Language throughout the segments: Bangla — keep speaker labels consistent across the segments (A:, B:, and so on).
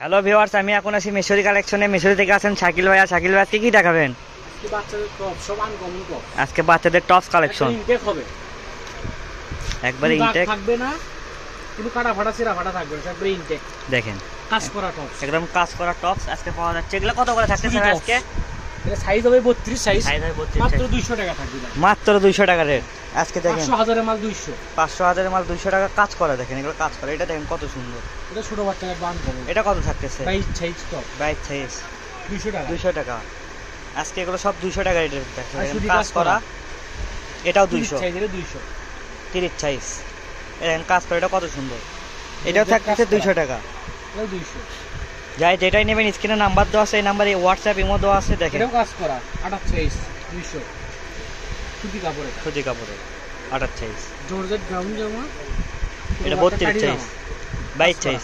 A: হ্যালো ভিউয়ার্স, আমি এখন আছি মেশরি কালেকশনে। মেশরি থেকে আছেন শাকিল ভাইয়া। শাকিল ভাই আজকে কি দেখাবেন?
B: আজকে বাচ্চাদের টপ সব আনকমন টপ।
A: আজকে বাচ্চাদের টপস কালেকশন
B: ইনটেক হবে,
A: একবারে ইনটেক
B: থাকবে না, কোনো কাটা ফাটা চিরা ফাটা থাকবে না, একবারে ইনটেক।
A: দেখেন
B: কাজ করা টপ,
A: একদম কাজ করা টপস আজকে পাওয়া যাচ্ছে। এগুলো কত করে থাকছে স্যার আজকে?
B: এটা সাইজ হবে 32 সাইজ,
A: সাইজ হবে 32,
B: মাত্র 200 টাকা থাকবে।
A: মাত্র 200 টাকা রেট আজকে। দেখেন
B: 500,000 এর মাল 200,
A: 500,000 মাল 200 টাকা কাজ করা। দেখেন এগুলো কাজ করা, এটা দেখেন কত সুন্দর।
B: এটা ছোট বাচ্চাদের বান করবে।
A: এটা কত থাকতেছে?
B: 22 সাইজ টপ,
A: 22 সাইজ
B: 200 টাকা।
A: 200 টাকা আজকে। এগুলো সব 200 টাকা রেটের দেখেন
B: শুধু
A: কাজ করা। এটাও 200
B: সাইজ, এটা 200
A: 30 সাইজ। দেখেন কাজ করা, এটা কত সুন্দর। এটাও থাকতেছে 200 টাকা।
B: এটা 200।
A: যাই যেটাই নেবেন স্ক্রিনে নাম্বার দেওয়া আছে, এই নাম্বারে হোয়াটসঅ্যাপ ইমো দেওয়া আছে। দেখেন
B: এটাও কাজ করা 28 সাইজ 200, সুতি কাপড়ে,
A: সুতি কাপড়ে 28 সাইজ।
B: জর্জেট গ্রাউন্ড জামা,
A: এটা 32 সাইজ 22 সাইজ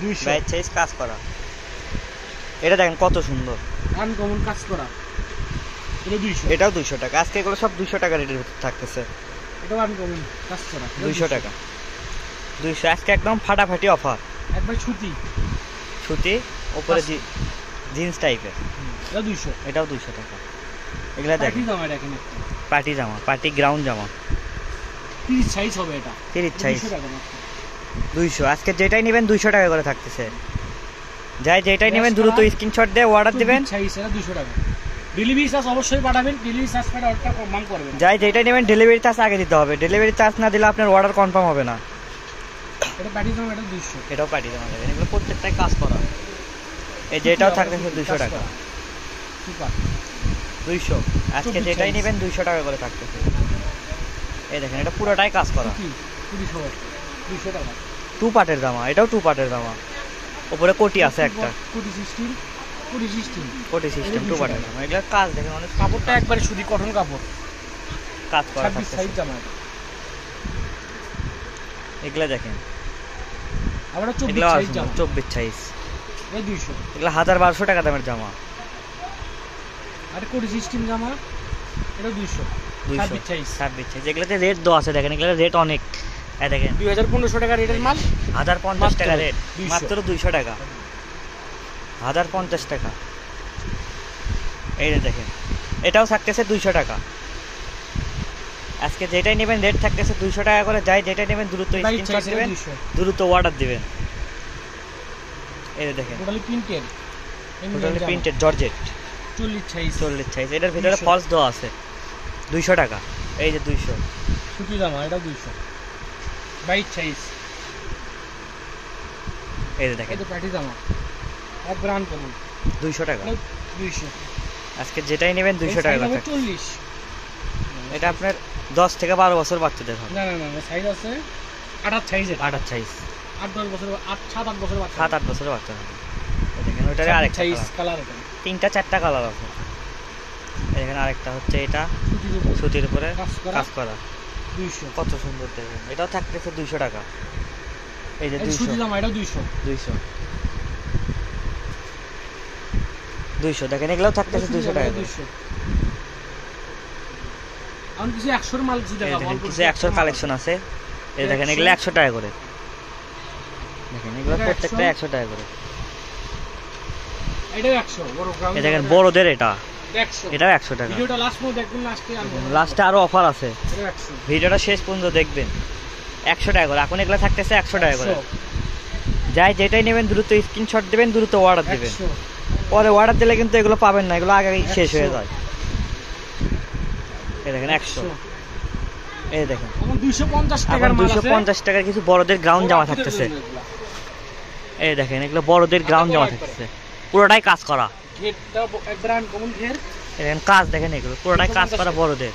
B: 200,
A: 22 সাইজ কাজ করা। এটা দেখেন কত সুন্দর,
B: আনকমন কাজ করা, এটা 200।
A: এটাও 200 টাকা আজকে। এগুলো সব 200 টাকা রেটের ভিতরে থাকতেছে।
B: এটাও আনকমন কাজ করা,
A: 200 টাকা 200 আজকে একদম ফাটাফাটি অফার।
B: একবার সুতি,
A: সুতি উপরে জিন্স টাইপের,
B: এটা 200।
A: এটাও 200 টাকা। এগুলা
B: পার্টি
A: দেখেন
B: জামা, এটা এখানে
A: পার্টি জামা, পার্টি গ্রাউন্ড জামা
B: 30 সাইজ হবে, এটা
A: 30 সাইজ
B: 200 টাকা মাত্র।
A: 200 আজকে যেটাই নেবেন 200 টাকা করে থাকতেছে। যাই যেটাই নেবেন দ্রুত স্ক্রিনশট দিয়ে অর্ডার দিবেন।
B: সাইজ এটা 200 টাকা। ডেলিভারি চার্জ অবশ্যই পাঠাবেন, ডেলিভারি চার্জ পেলে অর্ডারটা কম করবেন।
A: যাই যেটাই নেবেন ডেলিভারি চার্জ আগে দিতে হবে। ডেলিভারি চার্জ না দিলে আপনার অর্ডার কনফার্ম হবে না।
B: এটা পার্টি জামা, এটা 200।
A: এটাও পার্টি জামা দেখেন, এগুলো প্রত্যেকটাই কাজ করা। এই যে এটাও থাকতেছে 200 টাকা।
B: সুপার
A: 200 আজকে যেটাই নেবেন 200 টাকা করে থাকতেছে। এই দেখেন এটা পুরোটাই কাজ করা,
B: 200 টাকা।
A: টু পার্টের জামা, এটাও টু পার্টের জামা। উপরে কোটি আছে একটা,
B: কোটি সিস্টেম,
A: কোটি সিস্টেম টু পার্টের জামা। এগুলোর কাজ দেখেন অনেক
B: কাপড়টা একবারে সুতি কটন কাপড়,
A: কাজ করা
B: 26 সাইজ
A: থাকতেছে।
B: জামা।
A: এগুলা দেখেন,
B: আবার 24
A: এগুলো
B: সাইজ জামা,
A: 24 সাইজ।
B: এই 200।
A: এগুলো 1000-1200 টাকা দামের জামা।
B: আর কোটি সিস্টেম জামা, এটা 200, 26 সাইজ।
A: 26 সাইজ। এগুলোতে রেট দেওয়া আছে দেখেন, এগুলো রেট অনেক। এই দেখেন
B: 2500 টাকা রেটের মাল,
A: 1050 টাকা রেট,
B: 200
A: মাত্র 200 টাকা, 1050 টাকা। এই যে দেখেন এটাও থাকতেছে 200 টাকা আজকে। যেটাই নেবেন রেট থাকতেছে 200 টাকা করে। যাই যেটাই নেবেন দ্রুত স্ক্রিনশট দিবেন, দ্রুত অর্ডার দিবেন। এই যে দেখেন
B: totally printed,
A: totally printed georgette
B: 40 size,
A: 40 size. এটার ভিতরে ফলস দেওয়া আছে 200 টাকা। এই যে 200
B: সুতি জামা, এটা 200, 22 সাইজ।
A: এই যে দেখেন
B: এটা পার্টি জামা, এক ব্র্যান্ড কমন
A: 200 টাকা
B: 200।
A: আজকে যেটাই নেবেন 200 টাকা করে থাকবে।
B: 40,
A: এটা আপনার 10 থেকে 12 বছর বাচ্চাদের হবে।
B: না সাইজ আছে 28 সাইজ,
A: 28 সাইজ
B: 8-10 বছর, 7-8 বছর বাচ্চা,
A: 7-8 বছরের বাচ্চা হবে। এই দেখেন ওইটারে আরেকটা
B: সাইজ
A: কালার,
B: কালার, এটা
A: 3-4টা কালার আছে। এখানে আরেকটা হচ্ছে এটা
B: সুতির উপর
A: সুতির উপরে
B: কাজ
A: কাজ
B: করা,
A: করা
B: 200।
A: কত সুন্দর দেখেন। এটাও থাকতেছে 200 টাকা। এই যে
B: এই সুতি
A: 200
B: জামা, এটা 200,
A: 200 দেখেন এগুলোও থাকতেছে 200 টাকা করে।
B: 200। আমি কিছু 100 এর মাল কিছু
A: এই
B: দেখাবো,
A: দেখেন কিছু 100 কালেকশন আছে। এই দেখেন এগুলো 100 টাকা করে। দেখেন এগুলো প্রত্যেকটা 100 টাকা করে।
B: এটাও 100 বড় গ্রাউন্ড।
A: এই দেখেন বড়দের এটা,
B: 100।
A: এটাও 100 টাকা।
B: ভিডিওটা লাস্ট পর্যন্ত দেখবেন, লাস্টে আনবো,
A: লাস্টে আরো অফার আছে,
B: এটা 100।
A: ভিডিওটা শেষ পর্যন্ত দেখবেন। 100 টাকা করে এখন এগুলো থাকতেছে 100 টাকা করে। যাই যেটাই নেবেন দ্রুত স্ক্রিনশট দিবেন, দ্রুত অর্ডার দিবেন।
B: 100।
A: পরে অর্ডার দিলে কিন্তু এগুলো পাবেন না, এগুলো আগেই শেষ হয়ে যায়। এই দেখেন 100। এই দেখেন
B: এখন 250 টাকার
A: এখন
B: মাল আছে,
A: 250 টাকার কিছু বড়দের গ্রাউন্ড জামা থাকতেছে। এই দেখেন এগুলো বড়দের গ্রাউন্ড জামা থাকতেছে, পুরোটাই কাজ করা।
B: ঘেরটা এক ব্র্যান্ড কমন ঘের,
A: দেখেন কাজ দেখেন, এগুলো পুরোটাই কাজ করা বড়দের।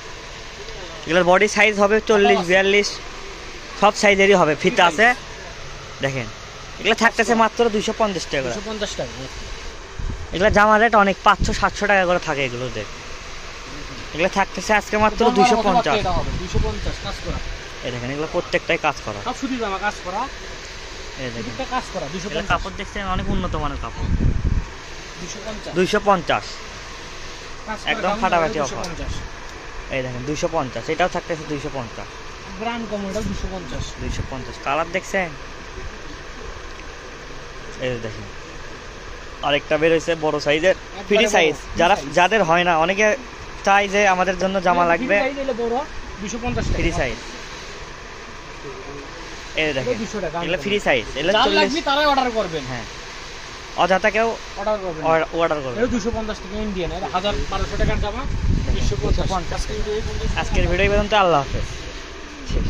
A: এগুলোর বডি সাইজ হবে 40-42 সব সাইজেরই হবে, ফিতা আছে। দেখেন এগুলো থাকতেছে মাত্র 250 টাকা করে।
B: 250 টাকা।
A: এগুলো জামার রেট অনেক 500-700 টাকা করে থাকে এগুলোতে। এগুলো থাকতেছে আজকে মাত্র 250।
B: এটা হবে 250 কাজ করা।
A: এই দেখেন এগুলো প্রত্যেকটাই কাজ করা।
B: সব সুতি জামা কাজ করা,
A: এই দেখেন
B: এটা কাজ করা,
A: এগুলো
B: 250।
A: কাপড় দেখছেন অনেক উন্নত মানের কাপড়।
B: 250
A: 250
B: কাজ করা,
A: একদম
B: দাম
A: ফাটাফাটি
B: 250।
A: এই দেখেন 250, এটাও থাকতেছে 250।
B: ব্র্যান্ড কমন, এটা 250।
A: 250 কালার দেখছেন, এই যে দেখেন আরেকটা বের হয়েছে বড় সাইজের ফ্রি সাইজ, যাদের হয় না, অনেকে চাই যে আমাদের জন্য জামা লাগবে
B: বড় 250 টাকা
A: ফ্রি সাইজ। এই যে দেখেন
B: 200 টাকা
A: এগুলো ফ্রি সাইজ, এগুলো
B: যার
A: 40।
B: লাগবে তারাই অর্ডার করবেন।
A: হ্যাঁ, অযথা কেউ
B: অর্ডার করবেন,
A: অর্ডার করবে।
B: এটা 250 টাকা ইন্ডিয়ান, এটা 1200 টাকার জামা 250।
A: আজকের ভিডিও পর্যন্ত, আল্লাহ হাফেজ। শেষ।